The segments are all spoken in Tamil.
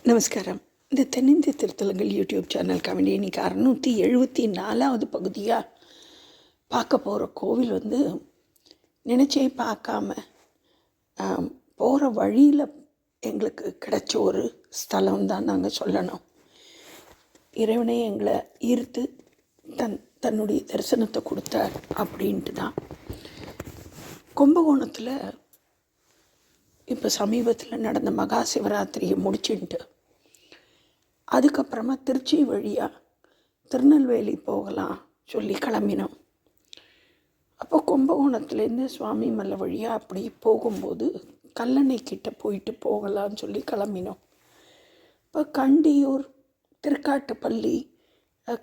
நமஸ்காரம். இந்த தென்னிந்திய திருத்தலங்கள் யூடியூப் சேனல் கமெடி இன்றைக்கி 674வது பகுதியாக பார்க்க போகிற கோவில் நினச்சே பார்க்காம போகிற வழியில் எங்களுக்கு கிடைச்ச ஒரு ஸ்தலம் தான் நாங்கள் சொல்லணும். இறைவனே எங்களை ஈர்த்து தன்னுடைய தரிசனத்தை கொடுத்தார் அப்படின்ட்டு தான். கும்பகோணத்தில் இப்போ சமீபத்தில் நடந்த மகா சிவராத்திரியை முடிச்சுட்டு அதுக்கப்புறமா திருச்சி வழியாக திருநெல்வேலி போகலாம் சொல்லி கிளம்பினோம். அப்போ கும்பகோணத்துலேருந்து சுவாமி மலை வழியாக அப்படி போகும்போது கல்லணை கிட்ட போயிட்டு போகலான்னு சொல்லி கிளம்பினோம். இப்போ கண்டியூர், திருக்காட்டுப்பள்ளி,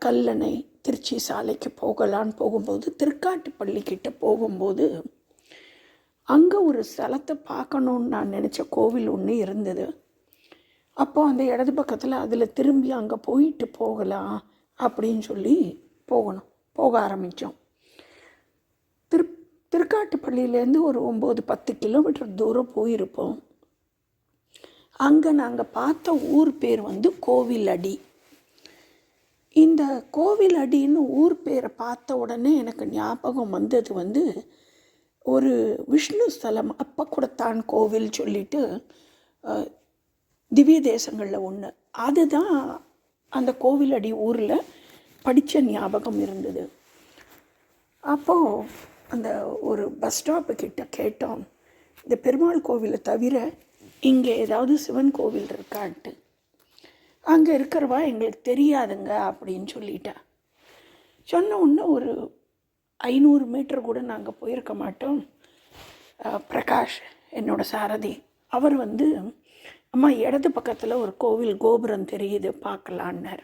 கல்லணை, திருச்சி சாலைக்கு போகலான்னு போகும்போது திருக்காட்டுப்பள்ளி கிட்ட போகும்போது அங்கே ஒரு ஸ்தலத்தை பார்க்கணுன்னு நான் நினச்ச கோவில் ஒன்று இருந்தது. அப்போது அந்த இடது பக்கத்தில் அதில் திரும்பி அங்கே போயிட்டு போகலாம் அப்படின்னு சொல்லி போக ஆரம்பித்தோம். திருக்காட்டுப்பள்ளியிலேருந்து ஒரு 9-10 கிலோமீட்டர் தூரம் போயிருப்போம். அங்கே நாங்கள் பார்த்த ஊர் பேர் கோவிலடி. இந்த கோவிலடின்னு ஊர் பேரை பார்த்த உடனே எனக்கு ஞாபகம் வந்தது ஒரு விஷ்ணு ஸ்தலம், அப்பக்குடத்தான் கோவில் சொல்லிட்டு திவ்ய தேசங்களில் ஒன்று. அதுதான் அந்த கோவிலடி ஊரில் படித்த ஞாபகம் இருந்தது. அப்போது அந்த ஒரு பஸ் ஸ்டாப்பு கிட்ட கேட்டோம், இந்த பெருமாள் கோவிலை தவிர இங்கே ஏதாவது சிவன் கோவில் இருக்கான்ட்டு. அங்கே இருக்கிறவா எங்களுக்கு தெரியாதுங்க அப்படின்னு சொல்லிட்டா. சொன்ன உடனே ஒரு 500 மீட்டர் கூட நாங்கள் போயிருக்க மாட்டோம். பிரகாஷ் என்னோடய சாரதி அவர் அம்மா இடது பக்கத்தில் ஒரு கோவில் கோபுரம் தெரியுது பார்க்கலான்னார்.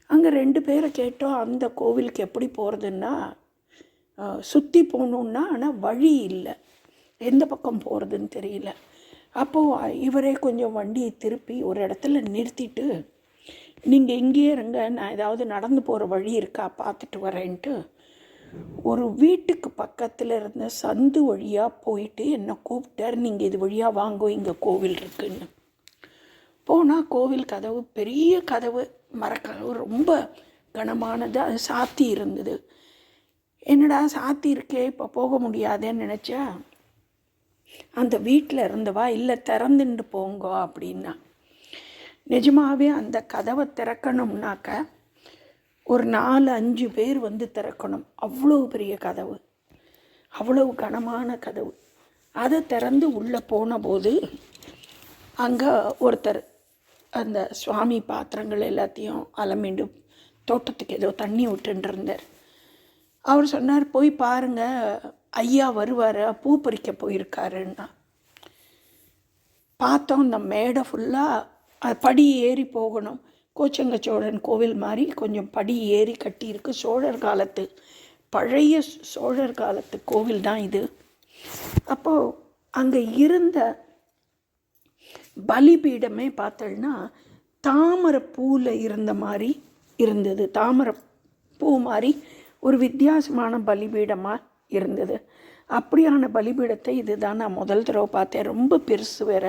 அங்கே 2 பேரை கேட்டோம், அந்த கோவிலுக்கு எப்படி போகிறதுன்னா சுற்றி போகணுன்னா, ஆனால் வழி இல்லை, எந்த பக்கம் போகிறதுன்னு தெரியல. அப்போது இவரே கொஞ்சம் வண்டியை திருப்பி ஒரு இடத்துல நிறுத்திட்டு, நீங்கள் இங்கேயே இருங்க, நான் ஏதாவது நடந்து போகிற வழி இருக்கா பார்த்துட்டு வரேன்ட்டு ஒரு வீட்டுக்கு பக்கத்தில் இருந்த சந்து வழியாக போயிட்டு என்னை கூப்பிட்டார். நீங்கள் இது வழியாக வாங்கோ, இங்கே கோவில் இருக்குன்னு. போனால் கோவில் கதவு, பெரிய கதவு, மரக்கதவு, ரொம்ப கனமானது, அது சாத்தி இருந்தது. என்னடா சாத்தி இருக்கே, இப்போ போக முடியாதேன்னு நினச்சா அந்த வீட்டில் இருந்தவா, இல்லை திறந்துட்டு போங்கோ அப்படின்னா. நிஜமாகவே அந்த கதவை திறக்கணும்னாக்க ஒரு 4-5 பேர் திறக்கணும். அவ்வளோ பெரிய கதவு, அவ்வளவு கனமான கதவு. அதை திறந்து உள்ளே போன போது அங்கே ஒருத்தர் அந்த சுவாமி பாத்திரங்கள் எல்லாத்தையும் அலமிண்டு தோட்டத்துக்கு ஏதோ தண்ணி விட்டுன்னு இருந்தார். அவர் சொன்னார், போய் பாருங்கள், ஐயா வருவார், பூ பறிக்க போயிருக்காருன்னா. பார்த்தோம், இந்த மேடை ஃபுல்லாக படி ஏறி போகணும். கோச்சங்கச்சோழன் கோவில் மாதிரி கொஞ்சம் படி ஏறி கட்டியிருக்கு. சோழர் காலத்து, பழைய சோழர் காலத்து கோவில் தான் இது. அப்போது அங்கே இருந்த பலிபீடமே பார்த்தோன்னா தாமரை பூவில் இருந்த மாதிரி இருந்தது. தாமரை பூ மாதிரி ஒரு வித்தியாசமான பலிபீடமாக இருந்தது. அப்படியான பலிபீடத்தை இதுதான் நான் முதல் தடவை பார்த்தேன். ரொம்ப பெருசு வேற,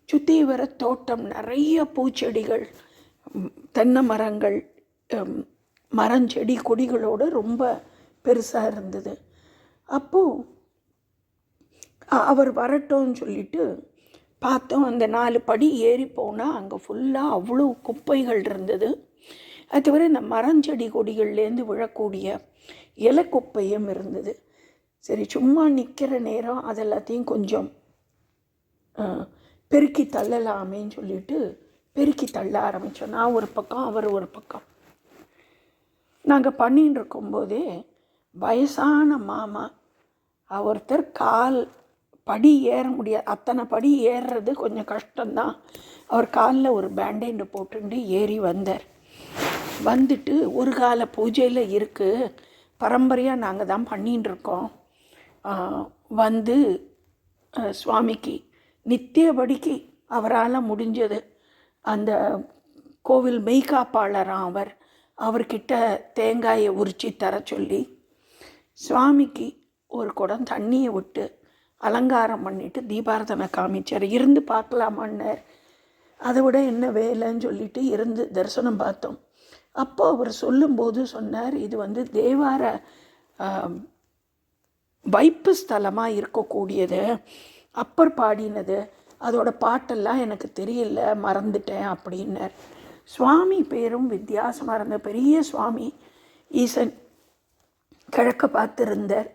சுற்றி வர தோட்டம், நிறைய பூச்செடிகள், தென்னை மரங்கள், மரஞ்செடி கொடிகளோடு ரொம்ப பெருசாக இருந்தது. அப்போது அவர் வரட்டோன்னு சொல்லிட்டு பார்த்தோம். அந்த 4 படி ஏறி போனால் அங்கே ஃபுல்லாக அவ்வளோ குப்பைகள் இருந்தது. அது தவிர இந்த மரஞ்செடி கொடிகள்லேருந்து விழக்கூடிய இலை குப்பையும் இருந்தது. சரி, சும்மா நிற்கிற நேரம் அதெல்லாத்தையும் கொஞ்சம் பெருக்கி தள்ளலாமேன்னு சொல்லிட்டு பெருக்கி தள்ள ஆரம்பித்தோம். நான் ஒரு பக்கம், அவர் ஒரு பக்கம். நாங்கள் பண்ணின்னு இருக்கும்போதே வயசான மாமா ஒருத்தர் கால் படி ஏற முடியாது, அத்தனை படி ஏறுறது கொஞ்சம் கஷ்டம்தான். அவர் காலில் ஒரு பேண்டேண்டு போட்டுண்டு ஏறி வந்தார். வந்துட்டு, ஒரு கால பூஜையில் இருக்குது, பரம்பரையாக நாங்கள் தான் பண்ணின்னு இருக்கோம், சுவாமிக்கு நித்தியபடிக்கு அவரால் முடிஞ்சது அந்த கோவில் மெய்காப்பாளராம் அவர்கிட்ட தேங்காயை உரித்து தர சொல்லி சுவாமிக்கு ஒரு குடம் தண்ணியை விட்டு அலங்காரம் பண்ணிவிட்டு தீபாரதனை காமிச்சார். இருந்து பார்க்கலாமான்னார். அதை விட என்ன வேலைன்னு சொல்லிட்டு இருந்து தரிசனம் பார்த்தோம். அப்போ அவர் சொல்லும்போது சொன்னார், இது வந்து தேவார வைப்பு ஸ்தலமாக இருக்கக்கூடியது, அப்பர் பாடினது, அதோட பாட்டெல்லாம் எனக்கு தெரியல, மறந்துட்டேன் அப்படின்னார். சுவாமி பேரும் வித்தியாசமாக இருந்த பெரிய சுவாமி, ஈசன் கிழக்க பார்த்துருந்தார்.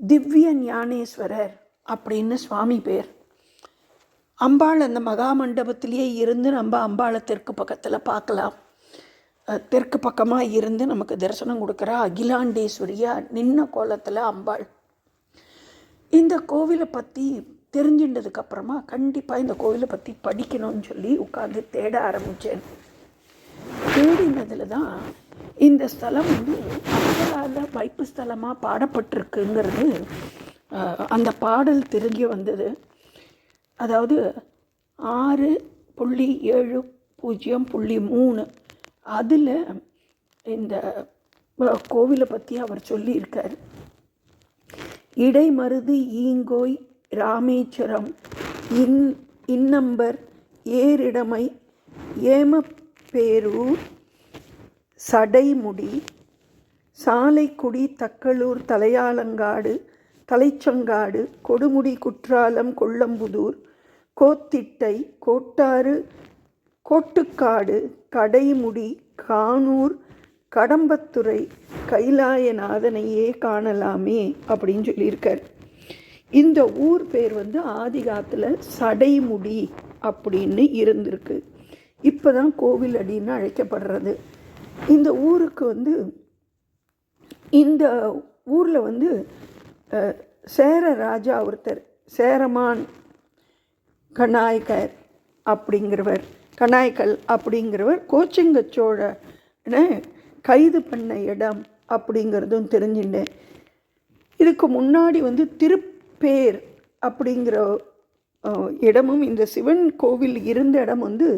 திவ்ய ஞானேஸ்வரர் அப்படின்னு சுவாமி பேர். அம்பாள் அந்த மகா மண்டபத்திலேயே இருந்து நம்ம அம்பாளை தெற்கு பக்கத்தில் பார்க்கலாம். தெற்கு பக்கமாக இருந்து நமக்கு தரிசனம் கொடுக்குறா அகிலாண்டேஸ்வரியா நின்ன கோலத்தில் அம்பாள். இந்த கோவிலை பற்றி தெரிஞ்சின்றதுக்கப்புறமா கண்டிப்பாக இந்த கோவிலை பற்றி படிக்கணும்னு சொல்லி உட்காந்து தேட ஆரம்பித்தேன். தேடினதில் தான் இந்த ஸ்தலம் வந்து அப்பரால வைப்பு ஸ்தலமாக பாடப்பட்டிருக்குங்கிறது அந்த பாடல் தெரிஞ்சு வந்தது. அதாவது 6.7.3 அதில் இந்த கோவிலை பற்றி அவர் சொல்லியிருக்கார். இடைமருது ஈங்கோய் ராமேஸ்வரம் இன்னம்பர் ஏரிடமை ஏமப்பேரூர் சடைமுடி சாலைக்குடி தக்களூர் தலையாலங்காடு தலைச்சங்காடு கொடுமுடி குற்றாலம் கொல்லம்புதூர் கோத்திட்டை கோட்டாறு கோட்டுக்காடு கடைமுடி கானூர் கடம்பத்துறை கைலாயநாதனையே காணலாமே அப்படின்னு சொல்லியிருக்கார். இந்த ஊர் பேர் வந்து ஆதிகாலத்தில் சடைமுடி அப்படின்னு இருந்திருக்கு. இப்போ தான் கோவில் அடின்னு அழைக்கப்படுறது. இந்த ஊருக்கு வந்து இந்த ஊரில் வந்து சேர ராஜா ஒருத்தர் சேரமான் கணாய்கர் அப்படிங்கிறவர் கோச்சங்கச்சோழனை கைது பண்ண இடம் அப்படிங்கிறதும் தெரிஞ்சுட்டேன். இதுக்கு முன்னாடி வந்து திருப்பேர் அப்படிங்கிற இடமும் இந்த சிவன் கோவில் இருந்த இடம் வந்து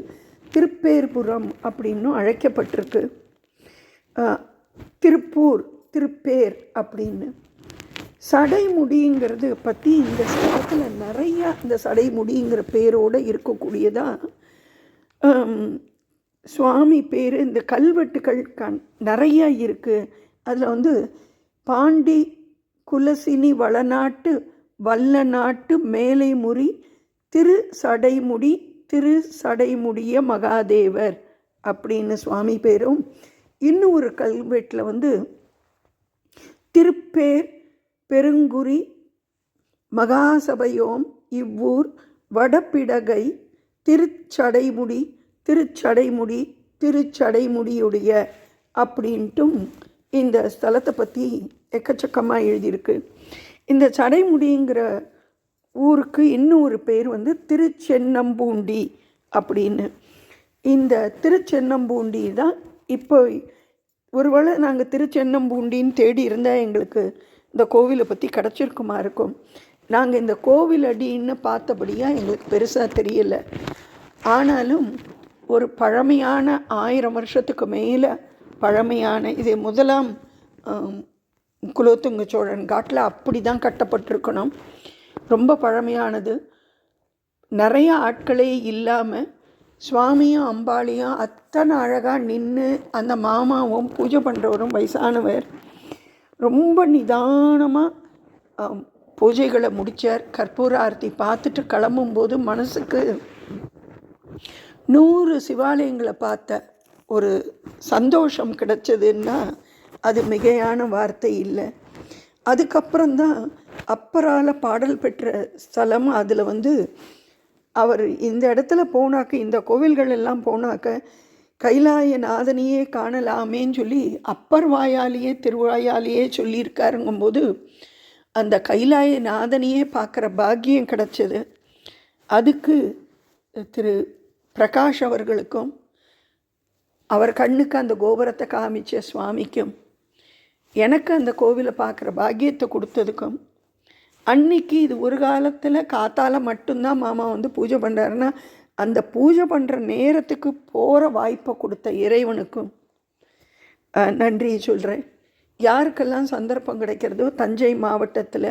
திருப்பேர்புரம் அப்படின்னும் அழைக்கப்பட்டிருக்கு. திருப்பூர் திருப்பேர் அப்படின்னு. சடைமுடிங்கிறது பற்றி இந்த ஸ்தலத்தில் நிறையா இந்த சடைமுடிங்கிற பேரோடு இருக்கக்கூடியதான் சுவாமி பேர். இந்த கல்வெட்டுகள் நிறையா இருக்குது. அதில் வந்து பாண்டி குலசினி வளநாட்டு வல்லநாட்டு மேலைமுறி திரு சடைமுடிய மகாதேவர் அப்படின்னு சுவாமி பேரும், இன்னும் ஒரு கல்வெட்டில் வந்து திருப்பேர் பெருங்குறி மகாசபையோம் இவ்வூர் வடபிடகை திருச்சடைமுடியுடைய அப்படின்ட்டும் இந்த ஸ்தலத்தை பற்றி எக்கச்சக்கமாக எழுதியிருக்கு. இந்த சடைமுடிங்கிற ஊருக்கு இன்னும் ஒரு பேர் வந்து திருச்சென்னம்பூண்டி அப்படின்னு. இந்த திருச்சென்னம்பூண்டி தான் இப்போ ஒருவேளை நாங்கள் திருச்சென்னம்பூண்டின்னு தேடி இருந்தால் எங்களுக்கு இந்த கோவிலை பற்றி கிடச்சிருக்குமா இருக்கும். நாங்கள் இந்த கோவில் அடின்னு பார்த்தபடியாக எங்களுக்கு பெருசாக தெரியலை. ஆனாலும் ஒரு பழமையான 1000 வருஷத்துக்கு மேலே பழமையான இது முதலாம் குலோத்துங்க சோழன் காட்டில் அப்படி தான் கட்டப்பட்டிருக்கணும். ரொம்ப பழமையானது. நிறைய ஆட்களே இல்லாமல் சுவாமியும் அம்பாளையும் அத்தனை அழகாக நின்று அந்த மாமாவும் பூஜை பண்ணுறவரும் வயசானவர் ரொம்ப நிதானமாக பூஜைகளை முடித்தார். கற்பூர ஆரத்தி பார்த்துட்டு கிளம்பும்போது மனசுக்கு 100 சிவாலயங்களை பார்த்த ஒரு சந்தோஷம் கிடைச்சதுன்னா அது மிகையான வார்த்தை இல்லை. அதுக்கப்புறம்தான் அப்பரால பாடல் பெற்ற ஸ்தலம். அதில் வந்து அவர் இந்த இடத்துல போனாக்க, இந்த கோவில்கள் எல்லாம் போனாக்க கைலாயநாதனையே காணலாமேன்னு சொல்லி அப்பர் வாயாலேயே திருவாயாலேயே சொல்லியிருக்காருங்கும்போது அந்த கைலாயநாதனையே பார்க்குற பாக்கியம் கிடச்சிது. அதுக்கு திரு பிரகாஷ் அவர்களுக்கும் அவர் கண்ணுக்கு அந்த கோபுரத்தை காமிச்ச சுவாமிக்கும் எனக்கு அந்த கோவிலை பார்க்குற பாக்கியத்தை கொடுத்ததுக்கும், அன்னைக்கு இது ஒரு காலத்தில் காத்தால மட்டும்தான் மாமா வந்து பூஜை பண்ணுறாருன்னா அந்த பூஜை பண்ணுற நேரத்துக்கு போகிற வாய்ப்பை கொடுத்த இறைவனுக்கும் நன்றியை சொல்கிறேன். யாருக்கெல்லாம் சந்தர்ப்பம் கிடைக்கிறதோ தஞ்சை மாவட்டத்தில்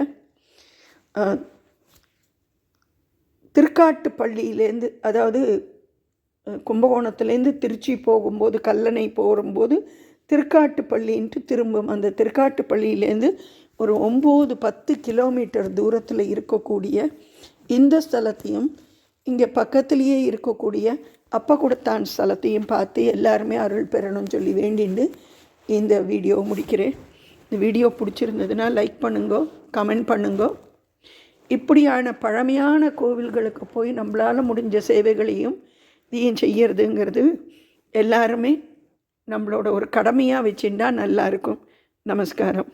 திருக்காட்டுப்பள்ளியிலேருந்து, அதாவது கும்பகோணத்துலேருந்து திருச்சி போகும்போது கல்லணை போகும்போது திருக்காட்டுப்பள்ளின்ட்டு திரும்பும். அந்த திருக்காட்டுப்பள்ளியிலேருந்து ஒரு 9-10 கிலோமீட்டர் தூரத்தில் இருக்கக்கூடிய இந்த ஸ்தலத்தையும் இங்கே பக்கத்துலேயே இருக்கக்கூடிய அப்பகுடத்தான் ஸ்தலத்தையும் பார்த்து எல்லாருமே அருள் பெறணும்னு சொல்லி வேண்டிண்டு இந்த வீடியோ முடிக்கிறேன். இந்த வீடியோ பிடிச்சிருந்ததுன்னா லைக் பண்ணுங்க, கமெண்ட் பண்ணுங்க. இப்படியான பழமையான கோவில்களுக்கு போய் நம்மளால் முடிஞ்ச சேவைகளையும் இதையும் செய்யறதுங்கிறது எல்லாருமே நம்மளோட ஒரு கடமையாக வச்சுட்டா நல்லாயிருக்கும். நமஸ்காரம்.